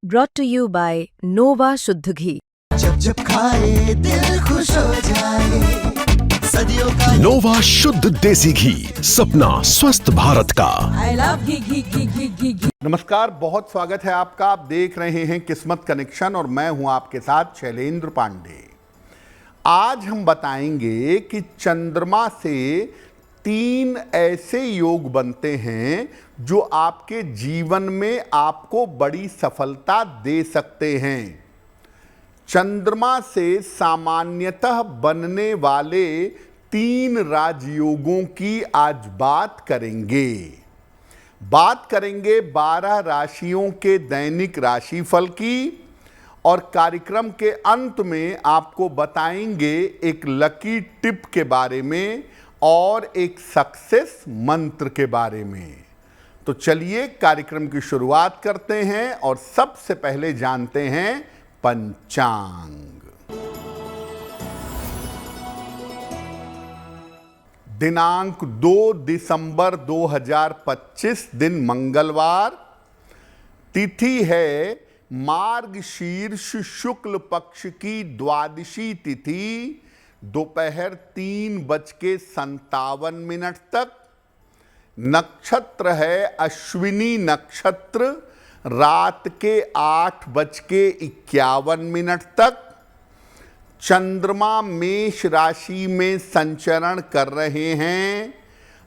brought to you by Nova शुद्ध घी। जब जब खाए दिल खुश हो जाए, सदियों का नोवा शुद्ध देसी घी, सपना स्वस्थ भारत का। I love घी। नमस्कार, बहुत स्वागत है आपका। आप देख रहे हैं किस्मत कनेक्शन और मैं हूं आपके साथ शैलेंद्र पांडे। आज हम बताएंगे कि चंद्रमा से 3 ऐसे योग बनते हैं जो आपके जीवन में आपको बड़ी सफलता दे सकते हैं। चंद्रमा से सामान्यतः बनने वाले 3 राजयोगों की आज बात करेंगे। 12 राशियों के दैनिक राशिफल की और कार्यक्रम के अंत में आपको बताएंगे एक लकी टिप के बारे में और एक सक्सेस मंत्र के बारे में। तो चलिए कार्यक्रम की शुरुआत करते हैं और सबसे पहले जानते हैं पंचांग। दिनांक 2 दिसंबर 2025, दिन मंगलवार, तिथि है मार्गशीर्ष शुक्ल पक्ष की द्वादशी तिथि, दोपहर 3:57 तक। नक्षत्र है अश्विनी नक्षत्र, रात के 8:51 तक। चंद्रमा मेष राशि में संचरण कर रहे हैं।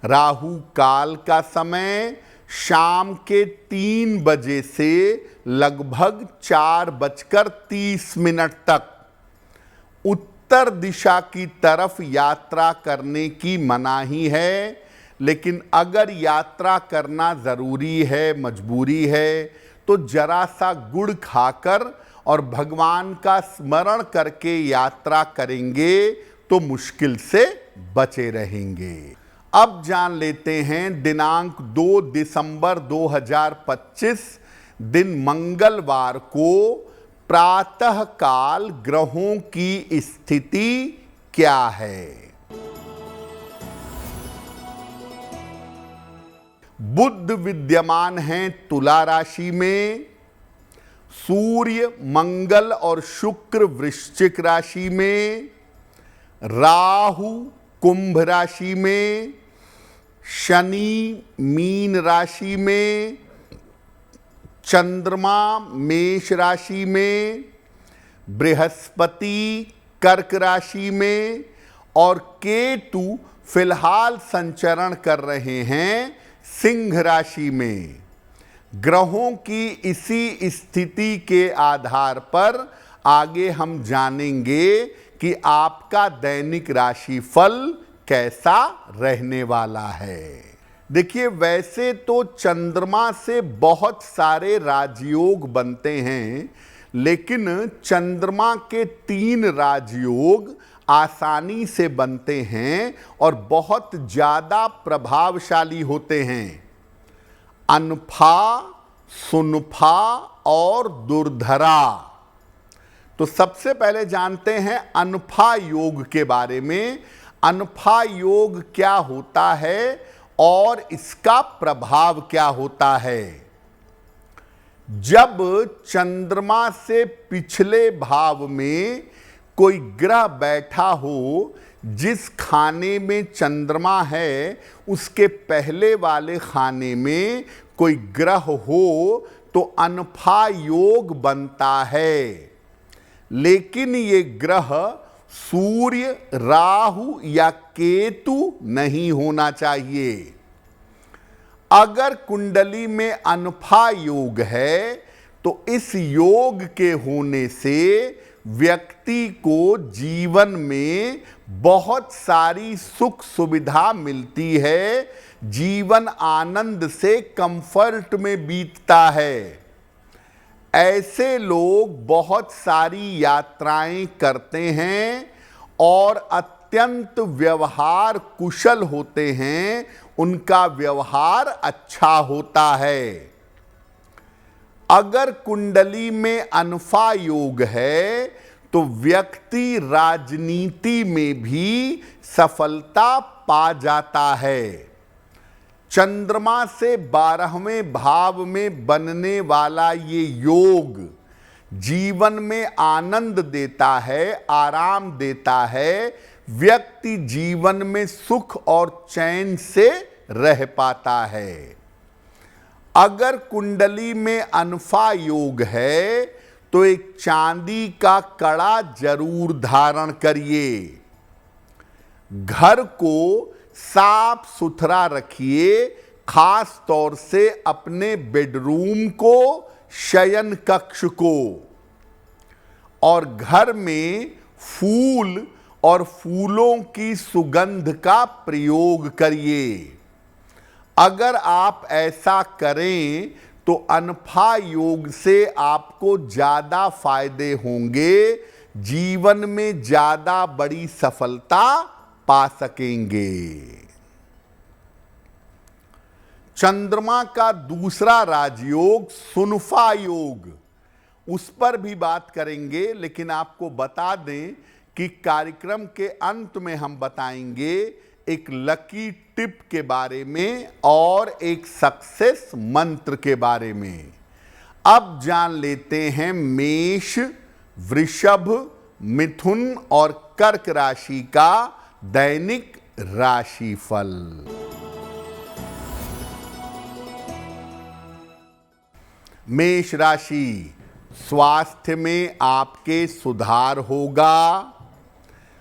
राहु काल का समय शाम के 3 बजे से लगभग 4:30 तक। उत्तर दिशा की तरफ यात्रा करने की मनाही है, लेकिन अगर यात्रा करना ज़रूरी है, मजबूरी है, तो जरा सा गुड़ खाकर और भगवान का स्मरण करके यात्रा करेंगे तो मुश्किल से बचे रहेंगे। अब जान लेते हैं दिनांक 2 दिसंबर 2025, दिन मंगलवार को प्रातः काल ग्रहों की स्थिति क्या है। बुध विद्यमान हैं तुला राशि में, सूर्य, मंगल और शुक्र वृश्चिक राशि में, राहु कुंभ राशि में, शनि मीन राशि में, चंद्रमा मेष राशि में, बृहस्पति कर्क राशि में और केतु फिलहाल संचरण कर रहे हैं सिंह राशि में। ग्रहों की इसी स्थिति के आधार पर आगे हम जानेंगे कि आपका दैनिक राशिफल कैसा रहने वाला है। देखिए, वैसे तो चंद्रमा से बहुत सारे राजयोग बनते हैं, लेकिन चंद्रमा के 3 राजयोग आसानी से बनते हैं और बहुत ज़्यादा प्रभावशाली होते हैं। अनफा, सुनफा और दुर्धरा। तो सबसे पहले जानते हैं अनफा योग के बारे में। अनफा योग क्या होता है और इसका प्रभाव क्या होता है। जब चंद्रमा से पिछले भाव में कोई ग्रह बैठा हो, जिस खाने में चंद्रमा है उसके पहले वाले खाने में कोई ग्रह हो तो अनफा योग बनता है। लेकिन ये ग्रह सूर्य, राहु या केतु नहीं होना चाहिए। अगर कुंडली में अनफा योग है तो इस योग के होने से व्यक्ति को जीवन में बहुत सारी सुख सुविधा मिलती है, जीवन आनंद से कंफर्ट में बीतता है। ऐसे लोग बहुत सारी यात्राएं करते हैं और अत्यंत व्यवहार कुशल होते हैं, उनका व्यवहार अच्छा होता है। अगर कुंडली में अनफा योग है तो व्यक्ति राजनीति में भी सफलता पा जाता है। चंद्रमा से 12वें भाव में बनने वाला ये योग जीवन में आनंद देता है, आराम देता है, व्यक्ति जीवन में सुख और चैन से रह पाता है। अगर कुंडली में अनफा योग है तो एक चांदी का कड़ा जरूर धारण करिए। घर को साफ सुथरा रखिए, खास तौर से अपने बेडरूम को, शयन कक्ष को, और घर में फूल और फूलों की सुगंध का प्रयोग करिए। अगर आप ऐसा करें तो अनफा योग से आपको ज्यादा फायदे होंगे, जीवन में ज्यादा बड़ी सफलता पा सकेंगे। चंद्रमा का दूसरा राजयोग सुनफा योग, उस पर भी बात करेंगे, लेकिन आपको बता दें कि कार्यक्रम के अंत में हम बताएंगे एक लकी टिप के बारे में और एक सक्सेस मंत्र के बारे में। अब जान लेते हैं मेष, वृषभ, मिथुन और कर्क राशि का दैनिक राशिफल। मेष राशि, स्वास्थ्य में आपके सुधार होगा,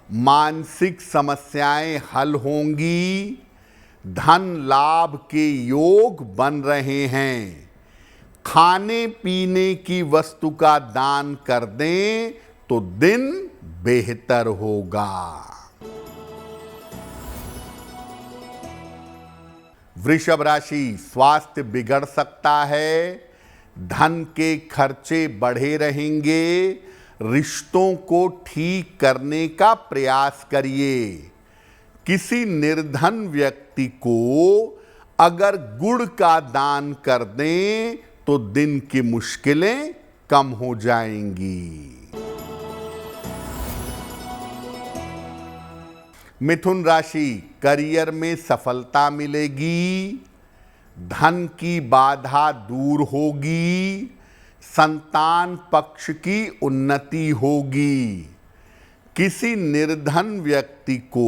मानसिक समस्याएं हल होंगी, धन लाभ के योग बन रहे हैं। खाने पीने की वस्तु का दान कर दें तो दिन बेहतर होगा। वृषभ राशि, स्वास्थ्य बिगड़ सकता है, धन के खर्चे बढ़े रहेंगे, रिश्तों को ठीक करने का प्रयास करिए। किसी निर्धन व्यक्ति को अगर गुड़ का दान कर दें तो दिन की मुश्किलें कम हो जाएंगी। मिथुन राशि, करियर में सफलता मिलेगी, धन की बाधा दूर होगी, संतान पक्ष की उन्नति होगी। किसी निर्धन व्यक्ति को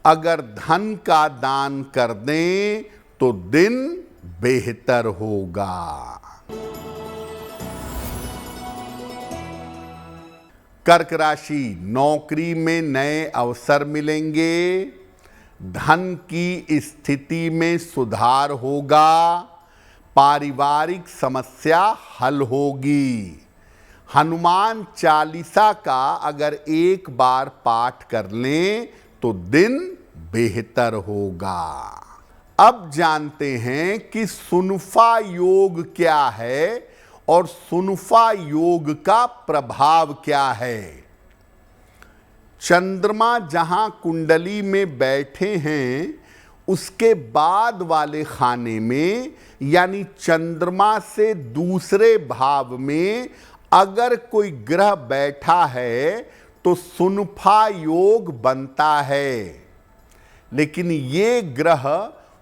अगर धन का दान कर दें तो दिन बेहतर होगा। कर्क राशि, नौकरी में नए अवसर मिलेंगे, धन की स्थिति में सुधार होगा, पारिवारिक समस्या हल होगी। हनुमान चालीसा का अगर एक बार पाठ कर लें तो दिन बेहतर होगा। अब जानते हैं कि सुनफा योग क्या है और सुनफा योग का प्रभाव क्या है। चंद्रमा जहां कुंडली में बैठे हैं उसके बाद वाले खाने में, यानी चंद्रमा से दूसरे भाव में अगर कोई ग्रह बैठा है तो सुनफा योग बनता है। लेकिन ये ग्रह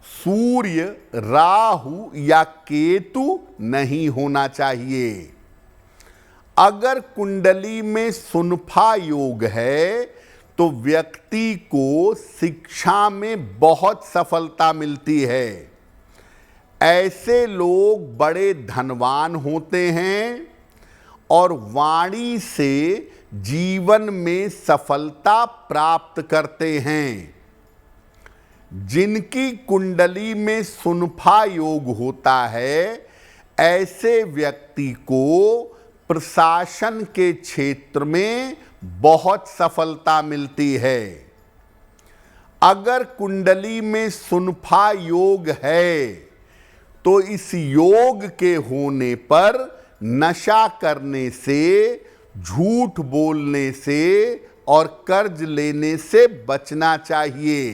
सूर्य, राहु या केतु नहीं होना चाहिए। अगर कुंडली में सुनफा योग है तो व्यक्ति को शिक्षा में बहुत सफलता मिलती है। ऐसे लोग बड़े धनवान होते हैं और वाणी से जीवन में सफलता प्राप्त करते हैं। जिनकी कुंडली में सुनफा योग होता है, ऐसे व्यक्ति को प्रशासन के क्षेत्र में बहुत सफलता मिलती है। अगर कुंडली में सुनफा योग है तो इस योग के होने पर नशा करने से, झूठ बोलने से और कर्ज लेने से बचना चाहिए।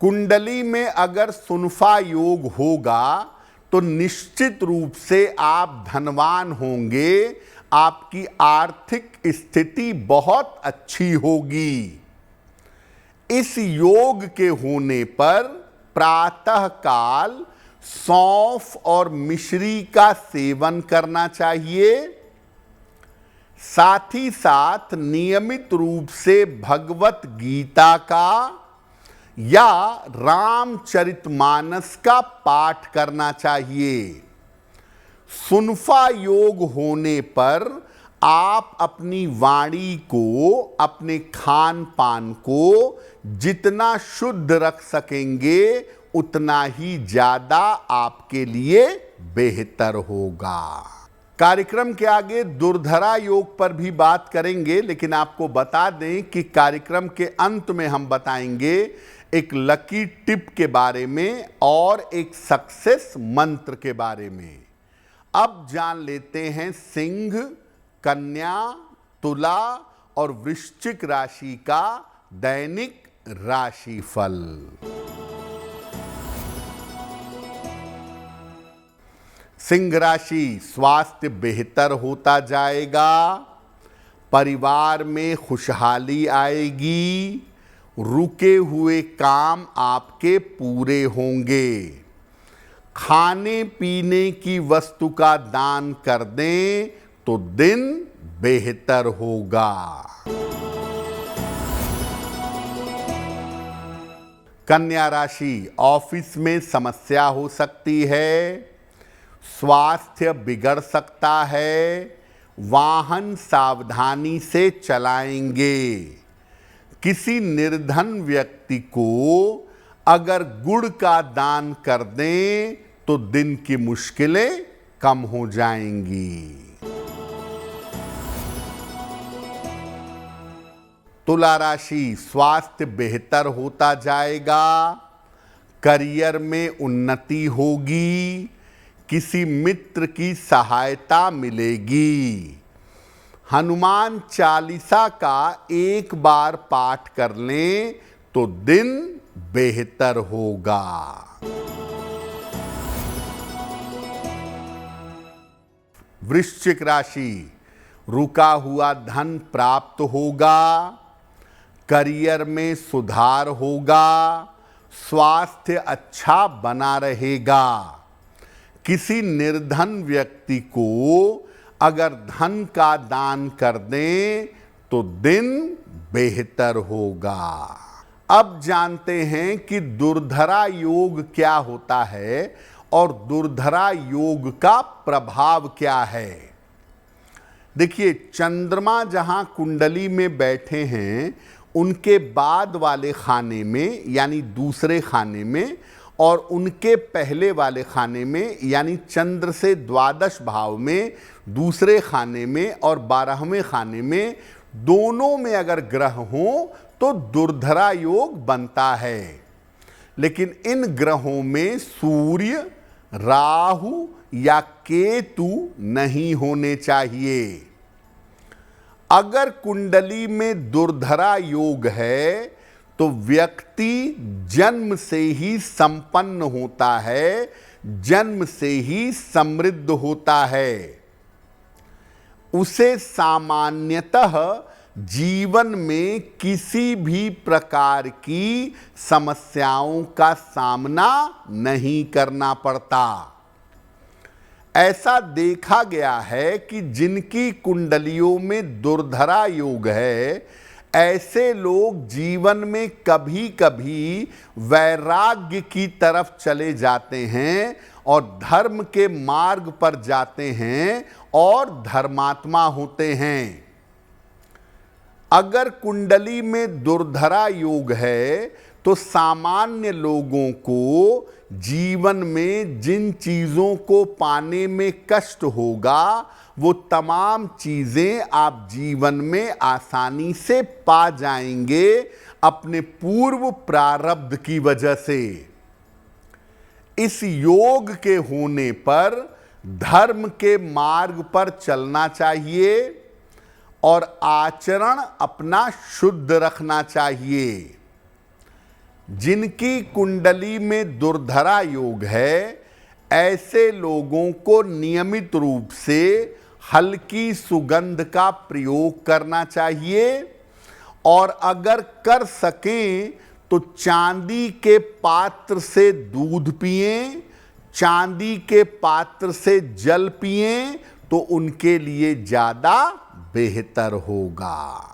कुंडली में अगर सुनफा योग होगा तो निश्चित रूप से आप धनवान होंगे, आपकी आर्थिक स्थिति बहुत अच्छी होगी। इस योग के होने पर प्रातः काल सौंफ और मिश्री का सेवन करना चाहिए। साथ ही साथ नियमित रूप से भगवत गीता का या रामचरितमानस का पाठ करना चाहिए। सुनफा योग होने पर आप अपनी वाणी को, अपने खान पान को जितना शुद्ध रख सकेंगे उतना ही ज्यादा आपके लिए बेहतर होगा। कार्यक्रम के आगे दुर्धरा योग पर भी बात करेंगे, लेकिन आपको बता दें कि कार्यक्रम के अंत में हम बताएंगे एक लकी टिप के बारे में और एक सक्सेस मंत्र के बारे में। अब जान लेते हैं सिंह, कन्या, तुला और वृश्चिक राशि का दैनिक राशिफल। सिंह राशि, स्वास्थ्य बेहतर होता जाएगा, परिवार में खुशहाली आएगी, रुके हुए काम आपके पूरे होंगे। खाने पीने की वस्तु का दान कर दें तो दिन बेहतर होगा। कन्या राशि, ऑफिस में समस्या हो सकती है, स्वास्थ्य बिगड़ सकता है, वाहन सावधानी से चलाएंगे। किसी निर्धन व्यक्ति को अगर गुड़ का दान कर दें तो दिन की मुश्किलें कम हो जाएंगी। तुला राशि, स्वास्थ्य बेहतर होता जाएगा, करियर में उन्नति होगी, किसी मित्र की सहायता मिलेगी। हनुमान चालीसा का एक बार पाठ कर लें तो दिन बेहतर होगा। वृश्चिक राशि, रुका हुआ धन प्राप्त होगा, करियर में सुधार होगा, स्वास्थ्य अच्छा बना रहेगा। किसी निर्धन व्यक्ति को अगर धन का दान कर दें तो दिन बेहतर होगा। अब जानते हैं कि दुर्धरा योग क्या होता है और दुर्धरा योग का प्रभाव क्या है। देखिए, चंद्रमा जहां कुंडली में बैठे हैं उनके बाद वाले खाने में यानी दूसरे खाने में और उनके पहले वाले खाने में यानी चंद्र से द्वादश भाव में दूसरे खाने में और 12वें खाने में, दोनों में अगर ग्रह हों तो दुर्धरा योग बनता है। लेकिन इन ग्रहों में सूर्य, राहु या केतु नहीं होने चाहिए। अगर कुंडली में दुर्धरा योग है तो व्यक्ति जन्म से ही संपन्न होता है, जन्म से ही समृद्ध होता है। उसे सामान्यतः जीवन में किसी भी प्रकार की समस्याओं का सामना नहीं करना पड़ता। ऐसा देखा गया है कि जिनकी कुंडलियों में दुर्धरा योग है, ऐसे लोग जीवन में कभी कभी वैराग्य की तरफ चले जाते हैं और धर्म के मार्ग पर जाते हैं और धर्मात्मा होते हैं। अगर कुंडली में दुर्धरा योग है तो सामान्य लोगों को जीवन में जिन चीज़ों को पाने में कष्ट होगा वो तमाम चीज़ें आप जीवन में आसानी से पा जाएंगे अपने पूर्व प्रारब्ध की वजह से। इस योग के होने पर धर्म के मार्ग पर चलना चाहिए और आचरण अपना शुद्ध रखना चाहिए। जिनकी कुंडली में दुर्धरा योग है, ऐसे लोगों को नियमित रूप से हल्की सुगंध का प्रयोग करना चाहिए और अगर कर सकें तो चांदी के पात्र से दूध पिएं, चांदी के पात्र से जल पिएं तो उनके लिए ज्यादा बेहतर होगा।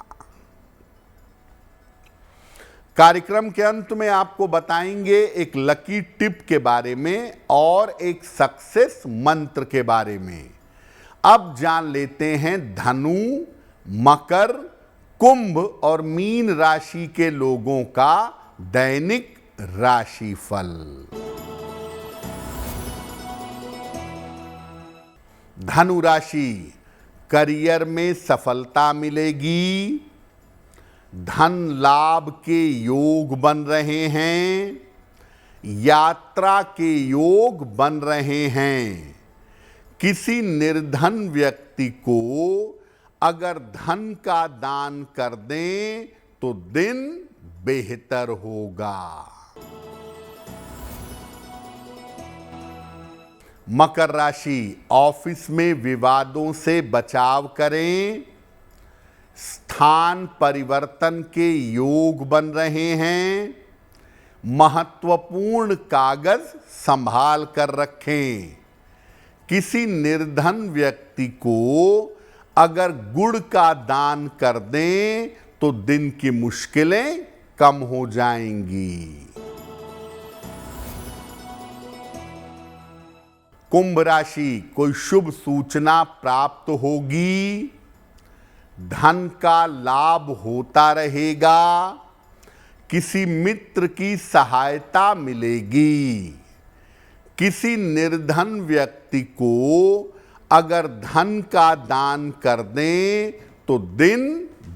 कार्यक्रम के अंत में आपको बताएंगे एक लकी टिप के बारे में और एक सक्सेस मंत्र के बारे में। अब जान लेते हैं धनु, मकर, कुंभ और मीन राशि के लोगों का दैनिक राशिफल। धनु राशि, करियर में सफलता मिलेगी, धन लाभ के योग बन रहे हैं, यात्रा के योग बन रहे हैं। किसी निर्धन व्यक्ति को अगर धन का दान कर दें तो दिन बेहतर होगा। मकर राशि, ऑफिस में विवादों से बचाव करें, स्थान परिवर्तन के योग बन रहे हैं, महत्वपूर्ण कागज संभाल कर रखें। किसी निर्धन व्यक्ति को अगर गुड़ का दान कर दें तो दिन की मुश्किलें कम हो जाएंगी। कुंभ राशि, कोई शुभ सूचना प्राप्त होगी, धन का लाभ होता रहेगा, किसी मित्र की सहायता मिलेगी। किसी निर्धन व्यक्ति को अगर धन का दान कर दें तो दिन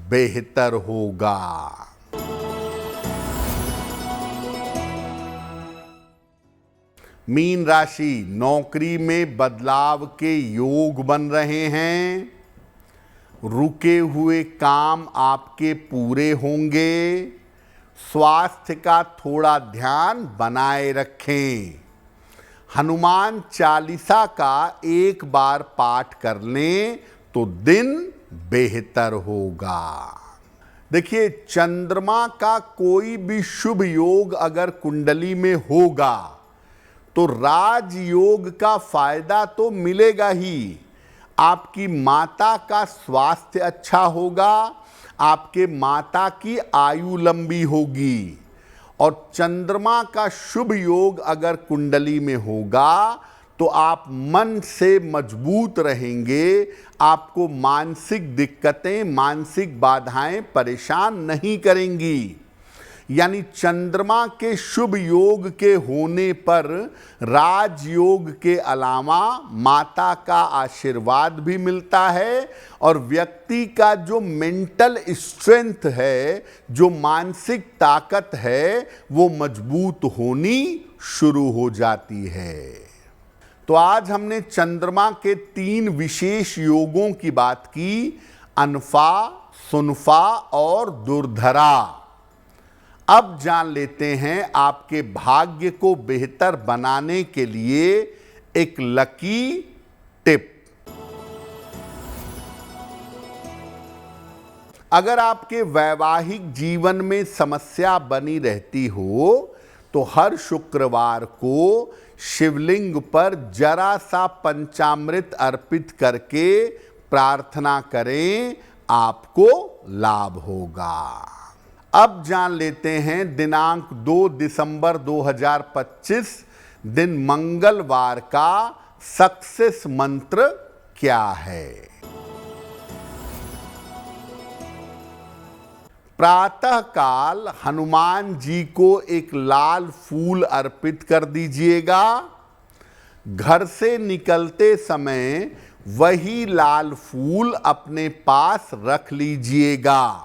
बेहतर होगा। मीन राशि, नौकरी में बदलाव के योग बन रहे हैं, रुके हुए काम आपके पूरे होंगे, स्वास्थ्य का थोड़ा ध्यान बनाए रखें। हनुमान चालीसा का एक बार पाठ कर लें तो दिन बेहतर होगा। देखिए, चंद्रमा का कोई भी शुभ योग अगर कुंडली में होगा तो राजयोग का फायदा तो मिलेगा ही। आपकी माता का स्वास्थ्य अच्छा होगा, आपके माता की आयु लंबी होगी। और चंद्रमा का शुभ योग अगर कुंडली में होगा तो आप मन से मजबूत रहेंगे, आपको मानसिक दिक्कतें, मानसिक बाधाएं परेशान नहीं करेंगी। यानी चंद्रमा के शुभ योग के होने पर राजयोग के अलावा माता का आशीर्वाद भी मिलता है और व्यक्ति का जो मेंटल स्ट्रेंथ है, जो मानसिक ताकत है, वो मजबूत होनी शुरू हो जाती है। तो आज हमने चंद्रमा के 3 विशेष योगों की बात की, अनफा, सुनफा और दुर्धरा। अब जान लेते हैं आपके भाग्य को बेहतर बनाने के लिए एक लकी टिप। अगर आपके वैवाहिक जीवन में समस्या बनी रहती हो तो हर शुक्रवार को शिवलिंग पर जरा सा पंचामृत अर्पित करके प्रार्थना करें, आपको लाभ होगा। अब जान लेते हैं दिनांक 2 दिसंबर 2025 दिन मंगलवार का सक्सेस मंत्र क्या है। प्रातः काल हनुमान जी को एक लाल फूल अर्पित कर दीजिएगा। घर से निकलते समय वही लाल फूल अपने पास रख लीजिएगा।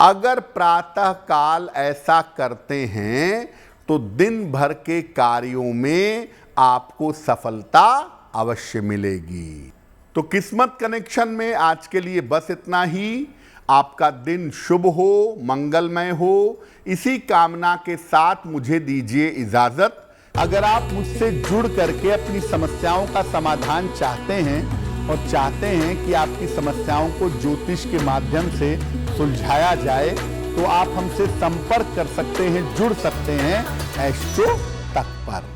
अगर प्रातः काल ऐसा करते हैं तो दिन भर के कार्यों में आपको सफलता अवश्य मिलेगी। तो किस्मत कनेक्शन में आज के लिए बस इतना ही। आपका दिन शुभ हो, मंगलमय हो, इसी कामना के साथ मुझे दीजिए इजाजत। अगर आप मुझसे जुड़ करके अपनी समस्याओं का समाधान चाहते हैं और चाहते हैं कि आपकी समस्याओं को ज्योतिष के माध्यम से सुलझाया जाए तो आप हमसे संपर्क कर सकते हैं, जुड़ सकते हैं एस्ट्रो तक पर।